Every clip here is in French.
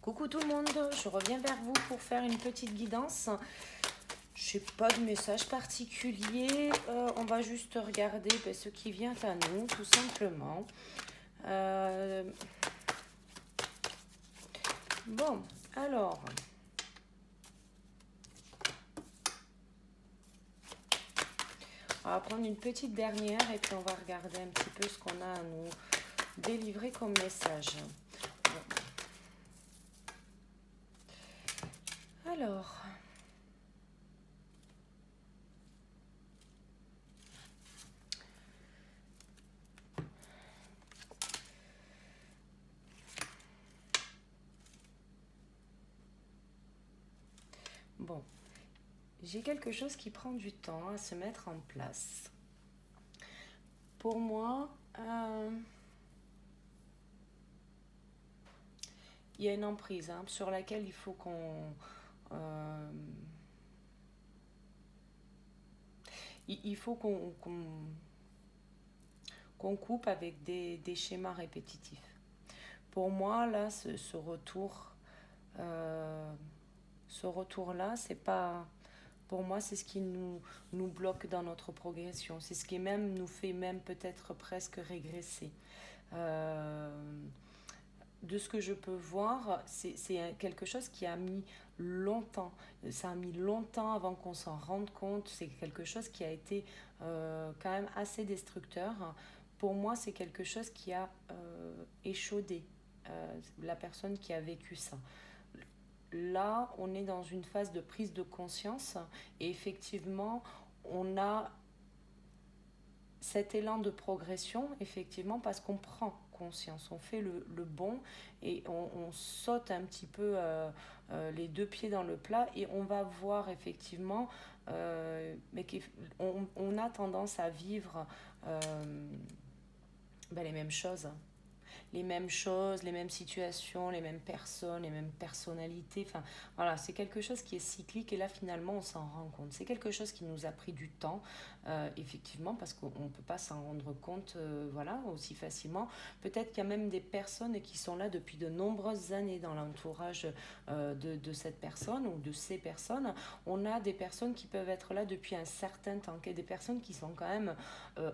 Coucou tout le monde, je reviens vers vous pour faire une petite guidance. Je n'ai pas de message particulier, on va juste regarder ce qui vient à nous, tout simplement. Bon, alors, on va prendre une petite dernière et puis on va regarder un petit peu ce qu'on a à nous délivrer comme message. Alors, bon, j'ai quelque chose qui prend du temps à se mettre en place. Pour moi, il y a une emprise sur laquelle il faut il faut qu'on coupe avec des schémas répétitifs. Pour moi, là, ce retour-là, c'est pas... Pour moi, c'est ce qui nous bloque dans notre progression. C'est ce qui même nous fait même peut-être presque régresser. De ce que je peux voir, c'est quelque chose qui a mis longtemps. Ça a mis longtemps avant qu'on s'en rende compte. C'est quelque chose qui a été quand même assez destructeur. Pour moi, c'est quelque chose qui a échaudé la personne qui a vécu ça. Là, on est dans une phase de prise de conscience et effectivement, on a cet élan de progression, effectivement, parce qu'on prend conscience, on fait le bon et on saute un petit peu les deux pieds dans le plat et on va voir effectivement mais on a tendance à vivre les mêmes choses. Les mêmes choses, les mêmes situations, les mêmes personnes, les mêmes personnalités. Enfin, voilà, c'est quelque chose qui est cyclique et là, finalement, on s'en rend compte. C'est quelque chose qui nous a pris du temps, effectivement, parce qu'on ne peut pas s'en rendre compte voilà, aussi facilement. Peut-être qu'il y a même des personnes qui sont là depuis de nombreuses années dans l'entourage de cette personne ou de ces personnes. On a des personnes qui peuvent être là depuis un certain temps, des personnes qui sont quand même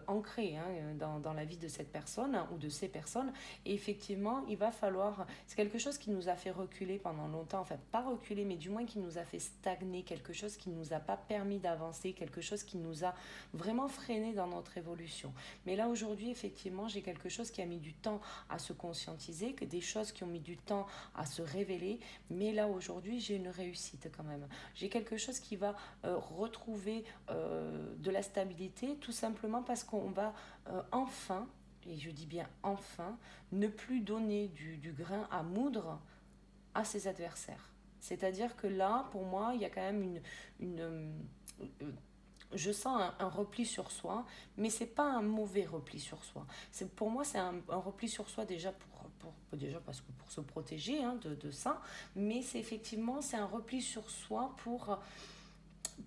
ancrées dans la vie de cette personne ou de ces personnes. Et effectivement, il va falloir... C'est quelque chose qui nous a fait reculer pendant longtemps. Enfin, pas reculer, mais du moins qui nous a fait stagner. Quelque chose qui ne nous a pas permis d'avancer. Quelque chose qui nous a vraiment freiné dans notre évolution. Mais là, aujourd'hui, effectivement, j'ai quelque chose qui a mis du temps à se conscientiser, que des choses qui ont mis du temps à se révéler. Mais là, aujourd'hui, j'ai une réussite quand même. J'ai quelque chose qui va retrouver de la stabilité, tout simplement parce qu'on va enfin... et je dis bien enfin, ne plus donner du grain à moudre à ses adversaires. C'est-à-dire que là, pour moi, il y a quand même je sens un repli sur soi, mais c'est pas un mauvais repli sur soi. Pour moi, c'est un repli sur soi déjà déjà parce que pour se protéger de ça, mais c'est effectivement c'est un repli sur soi pour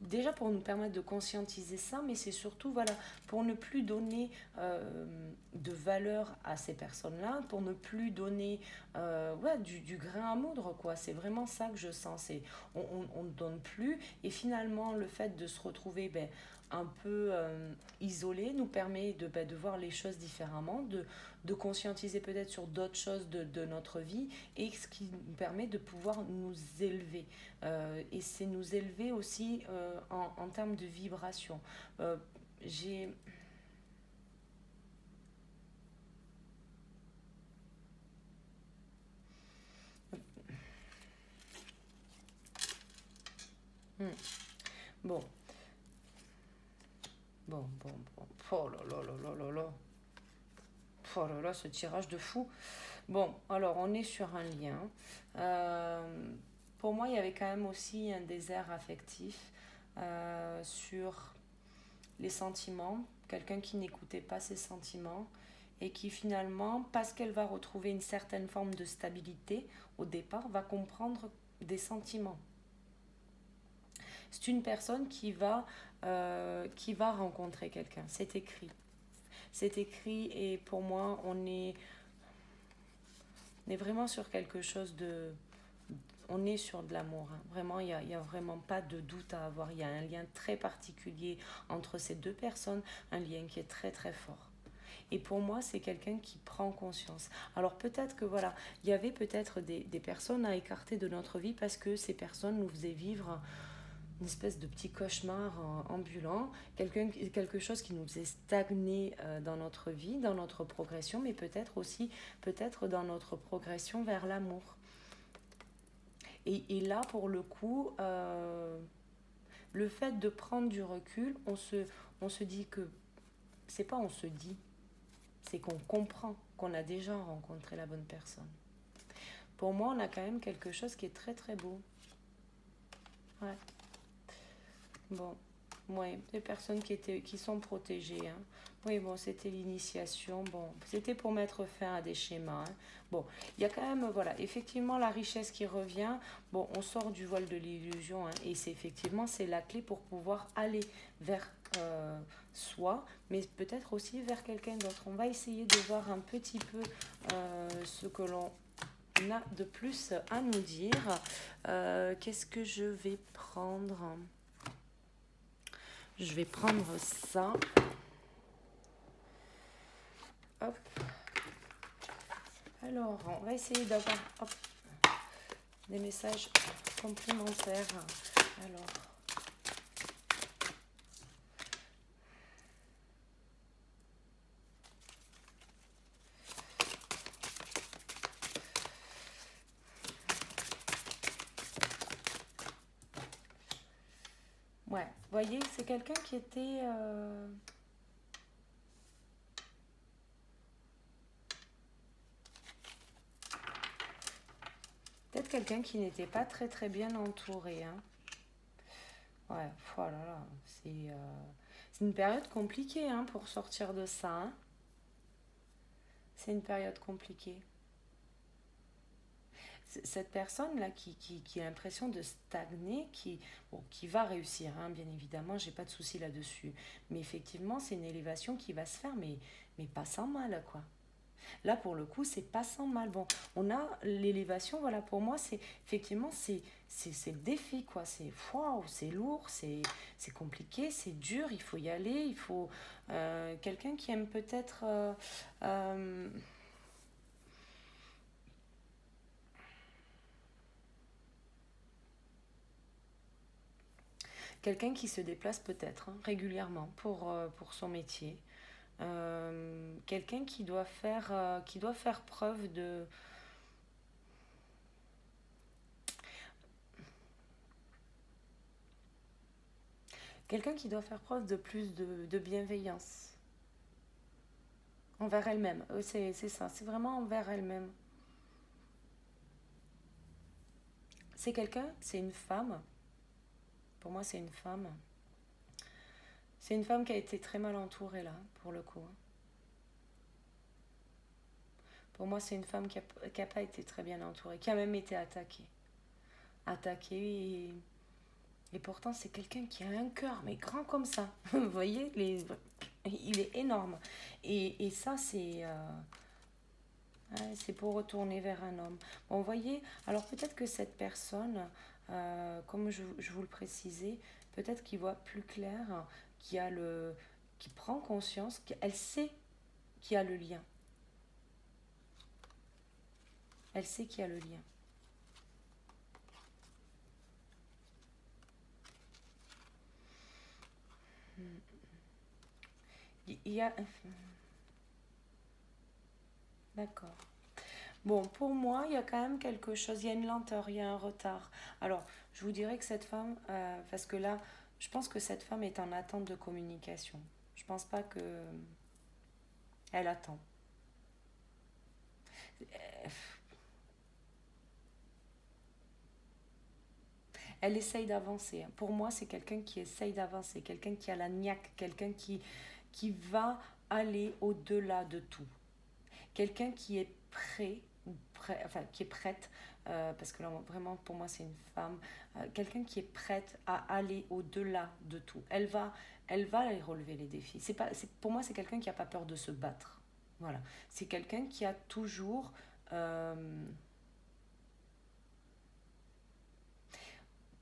déjà pour nous permettre de conscientiser ça, mais c'est surtout voilà, pour ne plus donner de valeur à ces personnes-là, pour ne plus donner du grain à moudre, quoi. C'est vraiment ça que je sens. On ne donne plus, et finalement, le fait de se retrouver un peu isolé nous permet de voir les choses différemment, de conscientiser peut-être sur d'autres choses de notre vie, et ce qui nous permet de pouvoir nous élever. Et c'est nous élever aussi en termes de vibration. J'ai... Hmm. Bon. Bon. Oh là là là là là là. Oh là là, ce tirage de fou. Bon, alors on est sur un lien. Pour moi, il y avait quand même aussi un désert affectif sur les sentiments. Quelqu'un qui n'écoutait pas ses sentiments et qui finalement, parce qu'elle va retrouver une certaine forme de stabilité au départ, va comprendre des sentiments. C'est une personne qui va rencontrer quelqu'un. C'est écrit. C'est écrit et pour moi, on est vraiment sur quelque chose on est sur de l'amour, hein. Vraiment, il y a vraiment pas de doute à avoir. Il y a un lien très particulier entre ces deux personnes, un lien qui est très très fort. Et pour moi, c'est quelqu'un qui prend conscience. Alors peut-être que voilà, il y avait peut-être des personnes à écarter de notre vie parce que ces personnes nous faisaient vivre une espèce de petit cauchemar ambulant, quelque chose qui nous faisait stagner dans notre vie, dans notre progression, mais peut-être aussi, peut-être dans notre progression vers l'amour. Et là, pour le coup, le fait de prendre du recul, on se dit que, c'est pas on se dit, c'est qu'on comprend qu'on a déjà rencontré la bonne personne. Pour moi, on a quand même quelque chose qui est très très beau. Ouais. Bon, ouais, des personnes qui sont protégées, hein. Oui, bon, c'était l'initiation. Bon, c'était pour mettre fin à des schémas, hein. Bon, il y a quand même, voilà, effectivement, la richesse qui revient. Bon, on sort du voile de l'illusion, hein, et c'est effectivement, c'est la clé pour pouvoir aller vers soi, mais peut-être aussi vers quelqu'un d'autre. On va essayer de voir un petit peu ce que l'on a de plus à nous dire. Qu'est-ce que je vais prendre? Je vais prendre ça. Hop. Alors, on va essayer d'avoir des messages complémentaires. Alors. Ouais, vous voyez, c'est quelqu'un qui était... peut-être quelqu'un qui n'était pas très très bien entouré, hein. Ouais, voilà, là, c'est une période compliquée, hein, pour sortir de ça, hein. C'est une période compliquée. Cette personne-là qui a l'impression de stagner, bon, qui va réussir, hein, bien évidemment, j'ai pas de souci là-dessus. Mais effectivement, c'est une élévation qui va se faire, mais pas sans mal, quoi. Là, pour le coup, c'est pas sans mal. Bon, on a l'élévation, voilà, pour moi, c'est effectivement, c'est le défi, quoi. C'est waouh, c'est lourd, c'est compliqué, c'est dur, il faut y aller, il faut. Quelqu'un qui aime peut-être. Euh, quelqu'un qui se déplace peut-être, hein, régulièrement pour son métier. Quelqu'un qui doit faire preuve de. Quelqu'un qui doit faire preuve de plus de bienveillance envers elle-même. C'est ça, c'est vraiment envers elle-même. C'est quelqu'un, c'est une femme. Pour moi, c'est une femme. C'est une femme qui a été très mal entourée, là, pour le coup, hein. Pour moi, c'est une femme qui a pas été très bien entourée, qui a même été attaquée. Attaquée et pourtant, c'est quelqu'un qui a un cœur, mais grand comme ça. Vous voyez, il est énorme. Et ça, ouais, c'est pour retourner vers un homme. Bon, vous voyez, alors peut-être que cette personne, comme je vous le précisais, peut-être qu'il voit plus clair, qui prend conscience, qu'elle sait qu'il y a le lien. Elle sait qu'il y a le lien. Il y a... D'accord. Bon, pour moi, il y a quand même quelque chose, il y a une lenteur, il y a un retard. Alors, je vous dirais que cette femme, parce que là, je pense que cette femme est en attente de communication. Je pense pas que elle attend. Elle essaye d'avancer. Pour moi, c'est quelqu'un qui essaye d'avancer, quelqu'un qui a la niaque, quelqu'un qui va aller au-delà de tout. Quelqu'un qui est enfin qui est prête, parce que là vraiment pour moi c'est une femme, quelqu'un qui est prête à aller au-delà de tout. Elle va aller relever les défis. Pour moi c'est quelqu'un qui n'a pas peur de se battre. Voilà, c'est quelqu'un qui a toujours, euh,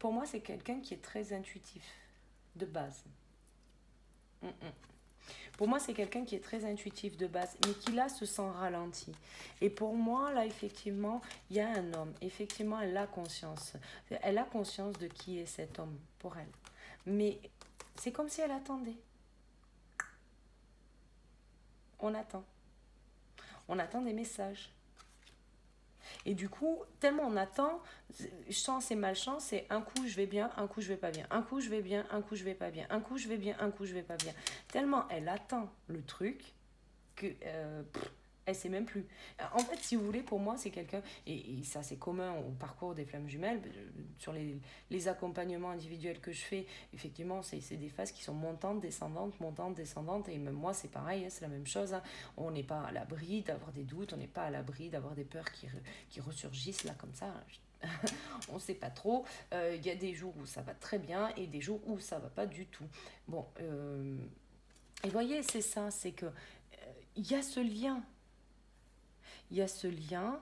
pour moi, c'est quelqu'un qui est très intuitif, de base. Mm, mm. Pour moi, c'est quelqu'un qui est très intuitif de base, mais qui là se sent ralenti. Et pour moi, là, effectivement, il y a un homme. Effectivement, elle a conscience. Elle a conscience de qui est cet homme pour elle. Mais c'est comme si elle attendait. On attend. On attend des messages. Et du coup, tellement on attend, chance et malchance, c'est un coup je vais bien, un coup je vais pas bien. Un coup je vais bien, un coup je vais pas bien. Un coup je vais bien, un coup je vais pas bien. Tellement elle attend le truc que elle sait même plus. En fait, si vous voulez, pour moi, c'est quelqu'un, et ça c'est commun au parcours des flammes jumelles, sur les accompagnements individuels que je fais, effectivement, c'est des phases qui sont montantes, descendantes, et même moi, c'est pareil, hein, c'est la même chose. Hein. On n'est pas à l'abri d'avoir des doutes, on n'est pas à l'abri d'avoir des peurs qui ressurgissent là comme ça. On ne sait pas trop. Il y a des jours où ça va très bien et des jours où ça va pas du tout. Bon, et voyez, c'est ça, c'est que il y a ce lien. Il y a ce lien.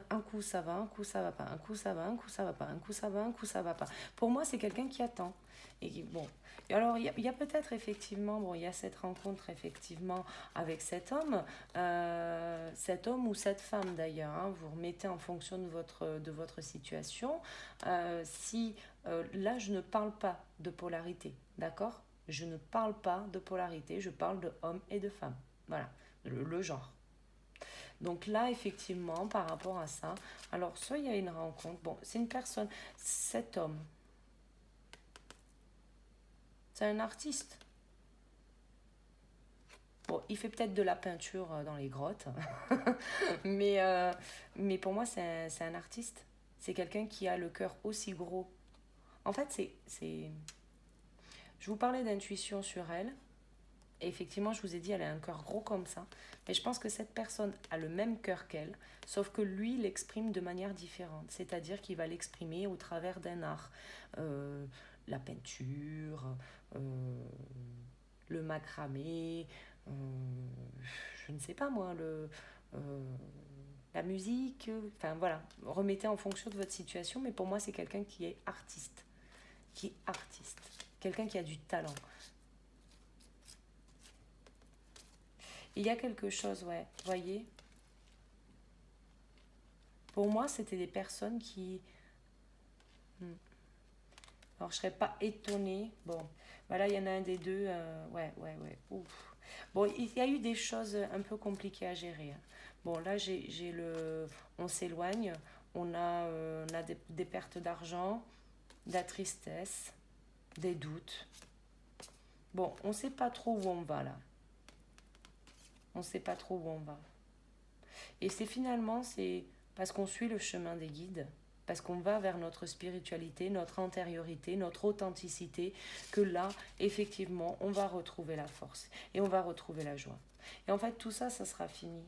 Un coup ça va, un coup ça va pas, un coup ça va, un coup ça va pas, un coup ça va, un coup ça va pas. Pour moi, c'est quelqu'un qui attend. Et bon, et alors il y a peut-être effectivement, bon, il y a cette rencontre effectivement avec cet homme ou cette femme d'ailleurs. Hein, vous remettez en fonction de votre situation. Si là, je ne parle pas de polarité, d'accord? Je ne parle pas de polarité, je parle de homme et de femme. Voilà, le genre. Donc là, effectivement, par rapport à ça, alors soit il y a une rencontre, bon, c'est une personne, cet homme, c'est un artiste. Bon, il fait peut-être de la peinture dans les grottes, mais, euh, mais pour moi, c'est un artiste. C'est quelqu'un qui a le cœur aussi gros. En fait, je vous parlais d'intuition sur elle. Et effectivement, je vous ai dit, elle a un cœur gros comme ça. Mais je pense que cette personne a le même cœur qu'elle, sauf que lui l'exprime de manière différente. C'est-à-dire qu'il va l'exprimer au travers d'un art. Euh, la peinture, euh, le macramé, euh, je ne sais pas moi, la musique. Enfin voilà, remettez en fonction de votre situation. Mais pour moi, c'est quelqu'un qui est artiste. Qui est artiste. Quelqu'un qui a du talent. Il y a quelque chose, ouais, voyez. Pour moi, c'était des personnes qui... Alors, je serais pas étonnée. Bon, voilà, il y en a un des deux. Ouais, ouais, ouais. Ouf. Bon, il y a eu des choses un peu compliquées à gérer. Hein. Bon, là, j'ai le... On s'éloigne. On a des pertes d'argent, de la tristesse, des doutes. Bon, on sait pas trop où on va, là. On sait pas trop où on va. Et c'est parce qu'on suit le chemin des guides, parce qu'on va vers notre spiritualité, notre antériorité, notre authenticité, que là, effectivement, on va retrouver la force et on va retrouver la joie. Et en fait, tout ça, ça sera fini.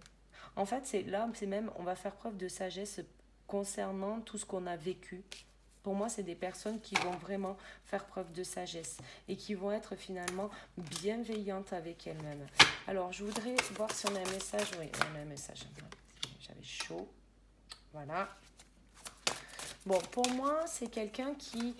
En fait, c'est même, on va faire preuve de sagesse concernant tout ce qu'on a vécu. Pour moi, c'est des personnes qui vont vraiment faire preuve de sagesse et qui vont être finalement bienveillantes avec elles-mêmes. Alors, je voudrais voir si on a un message. Oui, on a un message. J'avais chaud. Voilà. Bon, pour moi, c'est quelqu'un qui...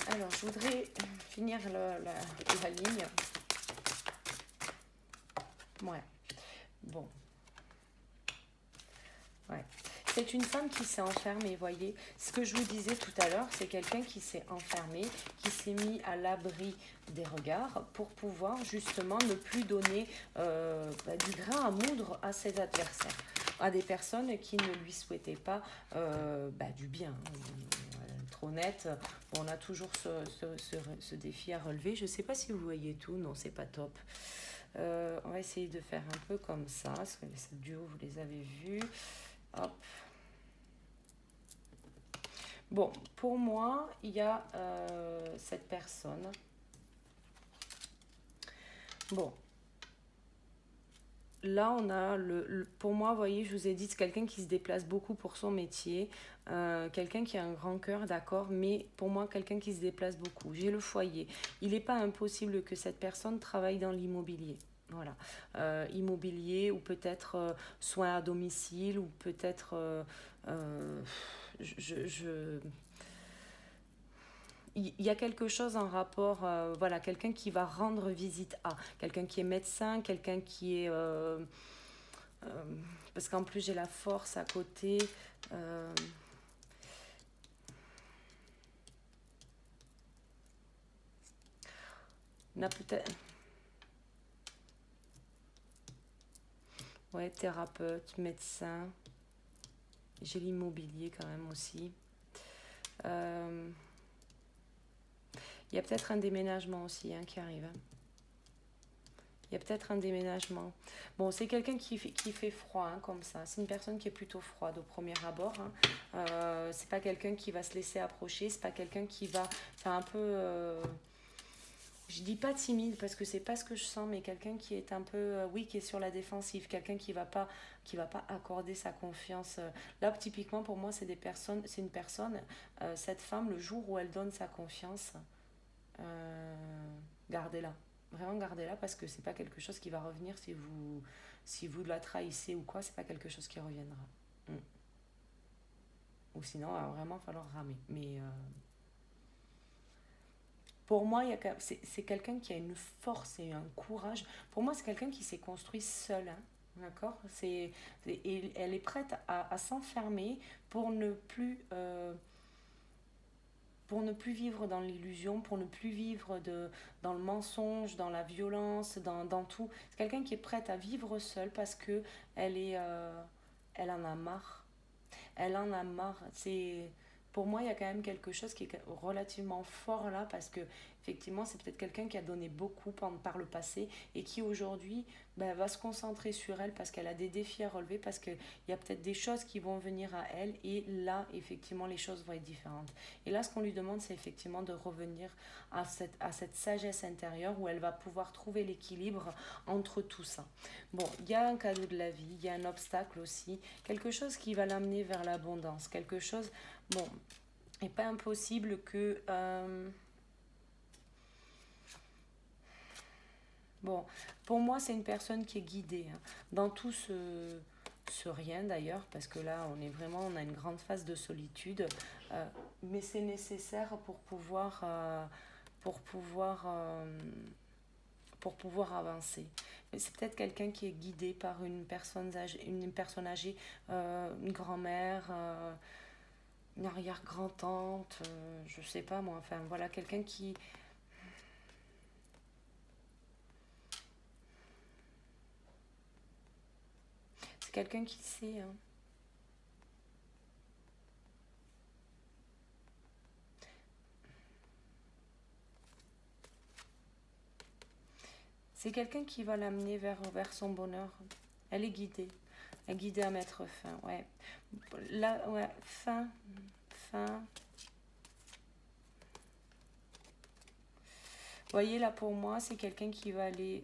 Alors, je voudrais finir la ligne. Ouais. Bon. Ouais. C'est une femme qui s'est enfermée, voyez. Ce que je vous disais tout à l'heure, c'est quelqu'un qui s'est enfermé, qui s'est mis à l'abri des regards pour pouvoir justement ne plus donner du grain à moudre à ses adversaires, à des personnes qui ne lui souhaitaient pas du bien. Trop honnête, on a toujours ce défi à relever. Je ne sais pas si vous voyez tout, non, c'est pas top. On va essayer de faire un peu comme ça, parce que ces duos, vous les avez vus. Hop. Bon, pour moi, il y a cette personne. Bon. Là, on a pour moi, vous voyez, je vous ai dit, c'est quelqu'un qui se déplace beaucoup pour son métier. Quelqu'un qui a un grand cœur, d'accord, mais pour moi, quelqu'un qui se déplace beaucoup. J'ai le foyer. Il n'est pas impossible que cette personne travaille dans l'immobilier. Voilà. Immobilier ou peut-être soins à domicile ou peut-être... je, il y a quelque chose en rapport, voilà, quelqu'un qui va rendre visite à, quelqu'un qui est médecin, quelqu'un qui est... euh, parce qu'en plus j'ai la force à côté. euh, on a peut-être... Ouais, thérapeute, médecin. J'ai l'immobilier quand même aussi. Euh, Il y a peut-être un déménagement aussi hein, qui arrive. Hein. Il y a peut-être un déménagement. Bon, c'est quelqu'un qui fait froid hein, comme ça. C'est une personne qui est plutôt froide au premier abord. Hein. C'est pas quelqu'un qui va se laisser approcher. C'est pas quelqu'un qui va. C'est un peu. Je dis pas timide parce que c'est pas ce que je sens, mais quelqu'un qui est un peu. Oui, qui est sur la défensive. Quelqu'un qui va pas accorder sa confiance. Là, typiquement, pour moi, c'est des personnes. C'est une personne. Cette femme, le jour où elle donne sa confiance, euh, gardez-la. Vraiment gardez-la parce que c'est pas quelque chose qui va revenir si vous la trahissez ou quoi, c'est pas quelque chose qui reviendra. Mm. Ou sinon, il va vraiment falloir ramer. Mais pour moi, c'est quelqu'un qui a une force et un courage. Pour moi, c'est quelqu'un qui s'est construit seul. Hein. D'accord. Et elle est prête à s'enfermer pour ne plus pour ne plus vivre dans l'illusion, pour ne plus vivre dans le mensonge, dans la violence, dans tout. C'est quelqu'un qui est prête à vivre seule parce que elle en a marre. Elle en a marre. Pour moi, il y a quand même quelque chose qui est relativement fort là parce que effectivement, c'est peut-être quelqu'un qui a donné beaucoup par le passé et qui aujourd'hui ben, va se concentrer sur elle parce qu'elle a des défis à relever, parce qu'il y a peut-être des choses qui vont venir à elle et là, effectivement, les choses vont être différentes. Et là, ce qu'on lui demande, c'est effectivement de revenir à cette sagesse intérieure où elle va pouvoir trouver l'équilibre entre tout ça. Bon, il y a un cadeau de la vie, il y a un obstacle aussi, quelque chose qui va l'amener vers l'abondance, quelque chose, bon, n'est pas impossible que... bon, pour moi, c'est une personne qui est guidée hein, dans tout ce rien d'ailleurs, parce que là, on a une grande phase de solitude, euh, mais c'est nécessaire pour pouvoir, euh, pour pouvoir avancer. Mais c'est peut-être quelqu'un qui est guidé par une personne âgée, une grand-mère, une arrière-grand-tante, je sais pas moi, enfin voilà, quelqu'un qui... C'est quelqu'un qui sait, hein. C'est quelqu'un qui va l'amener vers son bonheur. Elle est guidée. Elle est guidée à mettre fin, ouais. Là, ouais, fin. Vous voyez, là, pour moi, c'est quelqu'un qui va aller...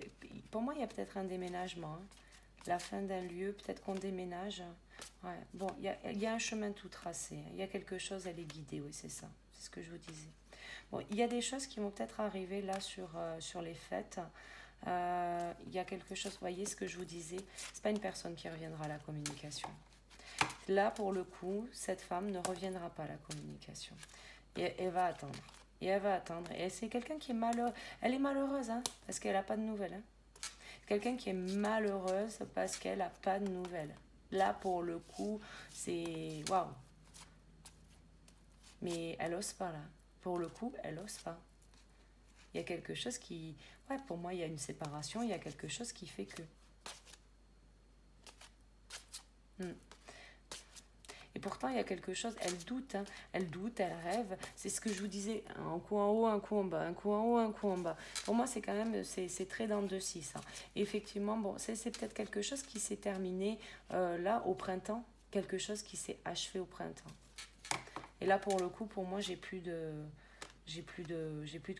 Pour moi, il y a peut-être un déménagement. Hein. La fin d'un lieu, peut-être qu'on déménage. Ouais. Bon, il y a un chemin tout tracé. Hein. Il y a quelque chose, elle est guidée, oui, c'est ça. C'est ce que je vous disais. Bon, il y a des choses qui vont peut-être arriver là sur les fêtes. Il y a quelque chose, vous voyez ce que je vous disais, c'est pas une personne qui reviendra à la communication. Là, pour le coup, cette femme ne reviendra pas à la communication. Et elle va attendre. Et elle va attendre. Et c'est quelqu'un qui est malheureux. Elle est malheureuse, hein, parce qu'elle n'a pas de nouvelles. Hein. Quelqu'un qui est malheureuse parce qu'elle n'a pas de nouvelles. Là, pour le coup, c'est waouh. Mais elle ose pas, là. Pour le coup, elle ose pas. Il y a quelque chose qui... Ouais, pour moi, il y a une séparation, il y a quelque chose qui fait que... Hmm. Et pourtant, il y a quelque chose, elle doute, hein. Elle doute, elle rêve. C'est ce que je vous disais, un coup en haut, un coup en bas, un coup en haut, un coup en bas. Pour moi, c'est quand même, c'est très dans deux six. Ça. Et effectivement, bon, c'est peut-être quelque chose qui s'est terminé là, au printemps. Quelque chose qui s'est achevé au printemps. Et là, pour le coup, pour moi, j'ai plus de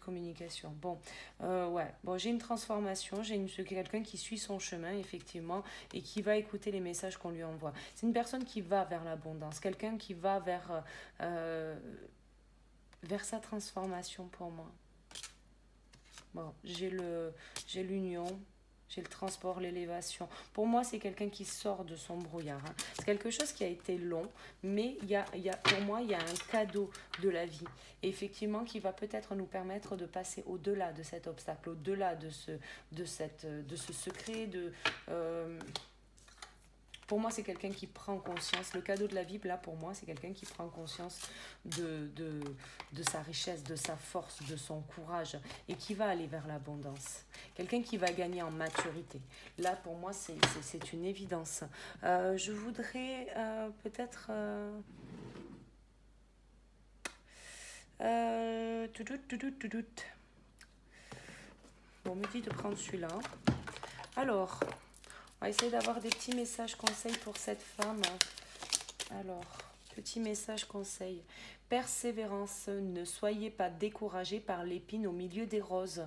communication. Bon, ouais. Bon, j'ai une transformation. C'est quelqu'un qui suit son chemin, effectivement, et qui va écouter les messages qu'on lui envoie. C'est une personne qui va vers l'abondance. Quelqu'un qui va euh, vers sa transformation pour moi. Bon, j'ai l'union, J'ai le transport, l'élévation. Pour moi, c'est quelqu'un qui sort de son brouillard, hein. C'est quelque chose qui a été long, mais pour moi, il y a un cadeau de la vie. Et effectivement, qui va peut-être nous permettre de passer au-delà de cet obstacle, au-delà de ce secret, pour moi, c'est quelqu'un qui prend conscience. Le cadeau de la vie, là, pour moi, c'est quelqu'un qui prend conscience de sa richesse, de sa force, de son courage et qui va aller vers l'abondance. Quelqu'un qui va gagner en maturité. Là, pour moi, c'est une évidence. Je voudrais peut-être... Bon, on me dit de prendre celui-là. Alors, on va essayer d'avoir des petits messages conseils pour cette femme. Alors, petit message conseil. Persévérance, ne soyez pas découragé par l'épine au milieu des roses.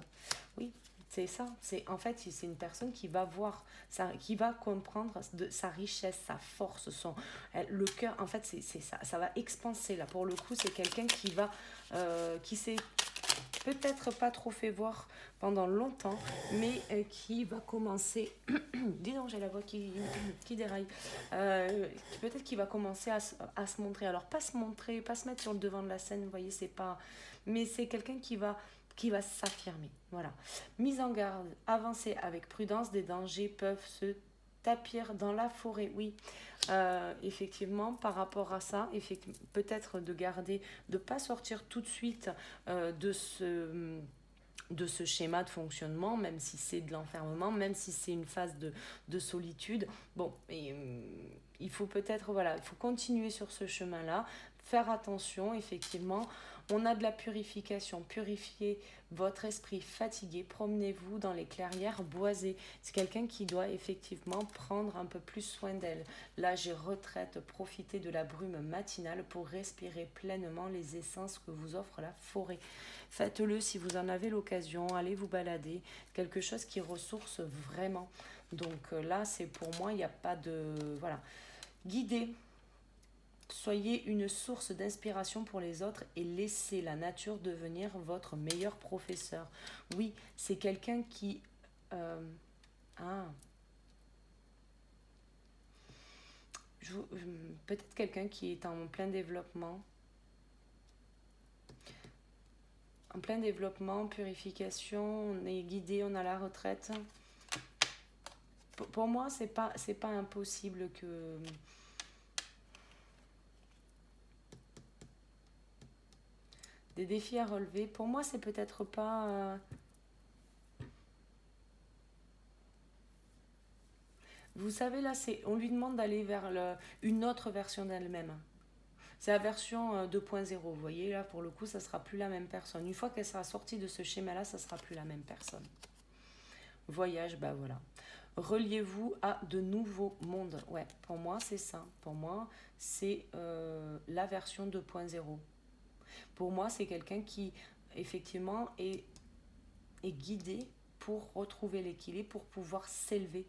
Oui, c'est ça. En fait, c'est une personne qui va voir, qui va comprendre sa richesse, sa force, le cœur. En fait, c'est ça. Ça va expanser là. Pour le coup, c'est quelqu'un qui s'est peut-être pas trop fait voir pendant longtemps, mais qui va commencer, dis donc j'ai la voix qui déraille, peut-être qu'il va commencer à se montrer, alors pas se montrer, pas se mettre sur le devant de la scène, vous voyez, c'est pas, mais c'est quelqu'un qui va s'affirmer, voilà. Mise en garde, avancez avec prudence, des dangers peuvent se tapir dans la forêt, oui. Effectivement, par rapport à ça, peut-être de garder, de ne pas sortir tout de suite de ce schéma de fonctionnement, même si c'est de l'enfermement, même si c'est une phase de solitude. Bon, il faut peut-être, voilà, il faut continuer sur ce chemin-là, faire attention, effectivement. On a de la purification, purifiez votre esprit fatigué, promenez-vous dans les clairières boisées. C'est quelqu'un qui doit effectivement prendre un peu plus soin d'elle. Là, j'ai retraite, profitez de la brume matinale pour respirer pleinement les essences que vous offre la forêt. Faites-le si vous en avez l'occasion, allez vous balader, quelque chose qui ressource vraiment. Donc là, c'est pour moi, il n'y a pas de... Voilà. Guidez. Soyez une source d'inspiration pour les autres et laissez la nature devenir votre meilleur professeur. Oui, c'est quelqu'un qui... peut-être quelqu'un qui est en plein développement. En plein développement, purification, on est guidé, on a la retraite. Pour moi, c'est pas impossible que... Des défis à relever. Pour moi, c'est peut-être pas... Vous savez, là, on lui demande d'aller vers une autre version d'elle-même. C'est la version 2.0, vous voyez, là, pour le coup, ça sera plus la même personne. Une fois qu'elle sera sortie de ce schéma-là, ça sera plus la même personne. Voyage, bah voilà. Reliez-vous à de nouveaux mondes. Ouais, pour moi, c'est ça. Pour moi, c'est la version 2.0. Pour moi, c'est quelqu'un qui, effectivement, est guidé pour retrouver l'équilibre, pour pouvoir s'élever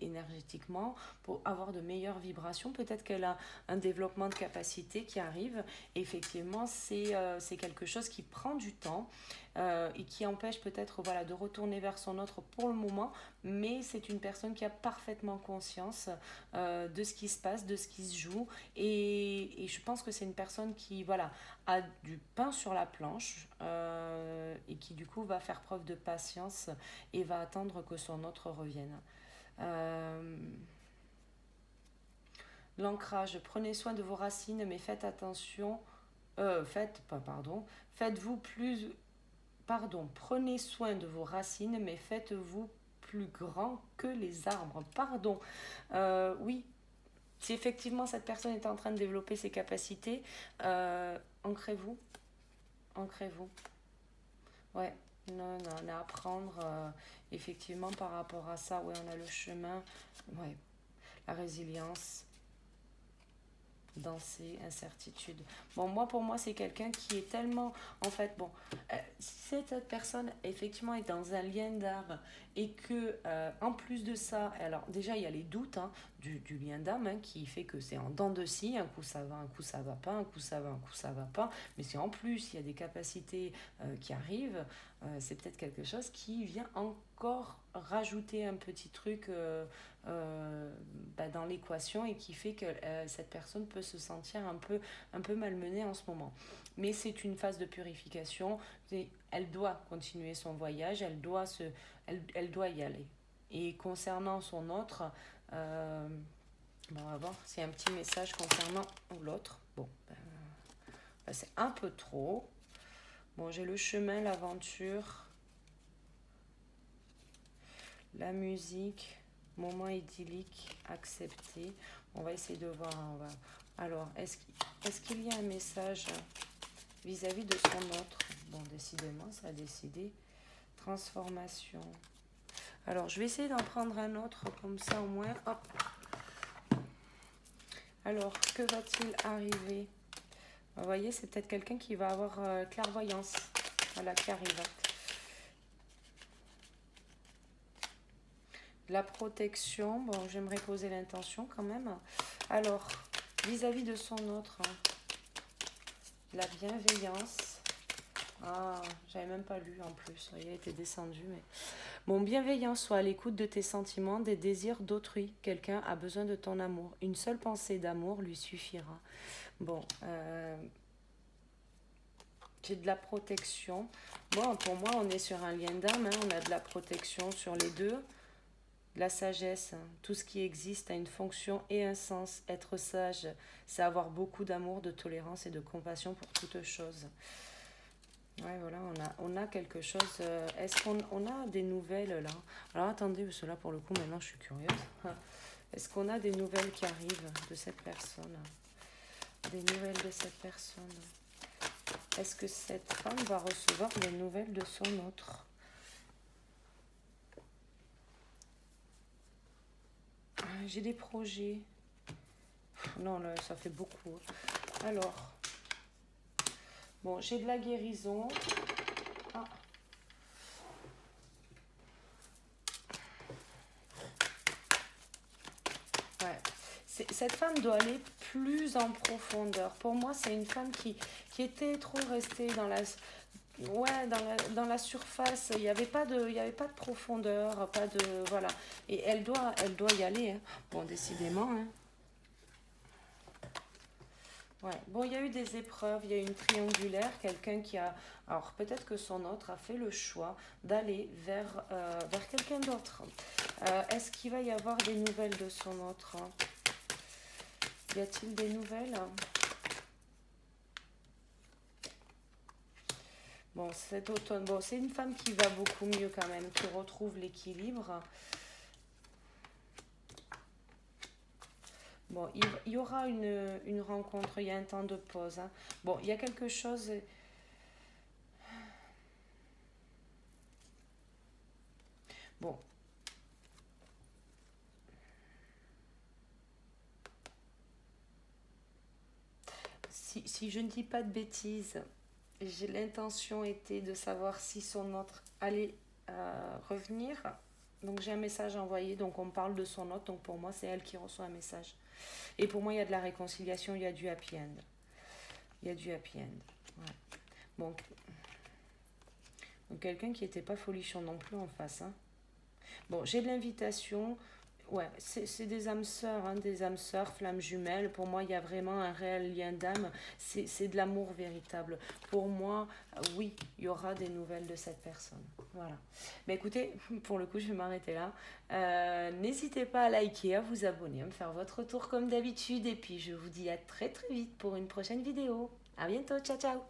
énergétiquement, pour avoir de meilleures vibrations. Peut-être qu'elle a un développement de capacité qui arrive. Et effectivement, c'est quelque chose qui prend du temps et qui empêche peut-être de retourner vers son autre pour le moment, mais c'est une personne qui a parfaitement conscience de ce qui se passe, de ce qui se joue. Et je pense que c'est une personne qui a du pain sur la planche et qui du coup va faire preuve de patience et va attendre que son autre revienne. L'ancrage, prenez soin de vos racines, mais faites attention, prenez soin de vos racines, mais faites-vous plus grand que les arbres. Oui, si effectivement cette personne est en train de développer ses capacités, ancrez-vous. Ouais, non, on a à apprendre effectivement par rapport à ça. Ouais, on a le chemin, ouais, la résilience. dans ces incertitudes. Bon, moi, pour moi, c'est quelqu'un qui est tellement... En fait, bon, si cette personne, effectivement, est dans un lien d'âme et que, en plus de ça, alors déjà, il y a les doutes hein, du lien d'âme hein, qui fait que c'est en dents de scie, un coup ça va, un coup ça va pas, un coup ça va, un coup ça va pas. Mais si en plus, il y a des capacités qui arrivent, c'est peut-être quelque chose qui vient encore rajouter un petit truc dans l'équation et qui fait que cette personne peut se sentir un peu malmenée en ce moment. Mais c'est une phase de purification. Elle doit continuer son voyage, elle doit y aller. Et concernant son autre, on va voir s'il y a un petit message concernant l'autre. Bon, c'est un peu trop. Bon, j'ai le chemin, l'aventure, la musique, moment idyllique, accepté. On va essayer de voir. Alors, est-ce qu'il y a un message vis-à-vis de son autre? Bon, décidément, ça a décidé. Transformation. Alors, je vais essayer d'en prendre un autre, comme ça au moins. Hop. Alors, que va-t-il arriver? Vous voyez, c'est peut-être quelqu'un qui va avoir clairvoyance. Voilà, qui arrive. La protection, bon, j'aimerais poser l'intention quand même. Alors, vis-à-vis de son autre, la bienveillance. Ah, j'avais même pas lu en plus, il a été descendu. Mais... Bon, bienveillance, soit à l'écoute de tes sentiments, des désirs d'autrui. Quelqu'un a besoin de ton amour. Une seule pensée d'amour lui suffira. Bon, j'ai de la protection. Bon, pour moi, on est sur un lien d'âme, hein. On a de la protection sur les deux. La sagesse, hein. Tout ce qui existe a une fonction et un sens. Être sage, c'est avoir beaucoup d'amour, de tolérance et de compassion pour toute chose. Ouais, voilà, on a quelque chose. Est-ce qu'on a des nouvelles là? Alors attendez, parce que là, pour le coup, maintenant, je suis curieuse. Est-ce qu'on a des nouvelles qui arrivent de cette personne? Des nouvelles de cette personne. Est-ce que cette femme va recevoir des nouvelles de son autre? J'ai des projets. Non, là, ça fait beaucoup. Alors, bon, j'ai de la guérison. Ah. Ouais. Cette femme doit aller plus en profondeur. Pour moi, c'est une femme qui était trop restée dans la... Ouais, dans la surface, il n'y avait pas de profondeur, pas de... Voilà. Et elle doit y aller. Hein. Bon, décidément. Hein. Ouais. Bon, il y a eu des épreuves, il y a eu une triangulaire, quelqu'un qui a... Alors, peut-être que son autre a fait le choix d'aller vers quelqu'un d'autre. Est-ce qu'il va y avoir des nouvelles de son autre? Y a-t-il des nouvelles? Bon, cet automne, bon, c'est une femme qui va beaucoup mieux quand même, qui retrouve l'équilibre. Bon, il y aura une rencontre, il y a un temps de pause. Hein. Bon, il y a quelque chose... Bon. Si je ne dis pas de bêtises, j'ai l'intention était de savoir si son autre allait revenir. Donc j'ai un message envoyé, donc on parle de son autre, donc pour moi c'est elle qui reçoit un message. Et pour moi il y a de la réconciliation, il y a du happy end. Il y a du happy end. Ouais. Bon. Donc quelqu'un qui n'était pas folichon non plus en face. Hein. Bon, j'ai de l'invitation. Ouais, c'est des âmes sœurs, hein, des âmes sœurs, flammes jumelles. Pour moi, il y a vraiment un réel lien d'âme. C'est de l'amour véritable. Pour moi, oui, il y aura des nouvelles de cette personne. Voilà. Mais écoutez, pour le coup, je vais m'arrêter là. N'hésitez pas à liker, à vous abonner, à me faire votre tour comme d'habitude. Et puis, je vous dis à très très vite pour une prochaine vidéo. À bientôt, ciao ciao.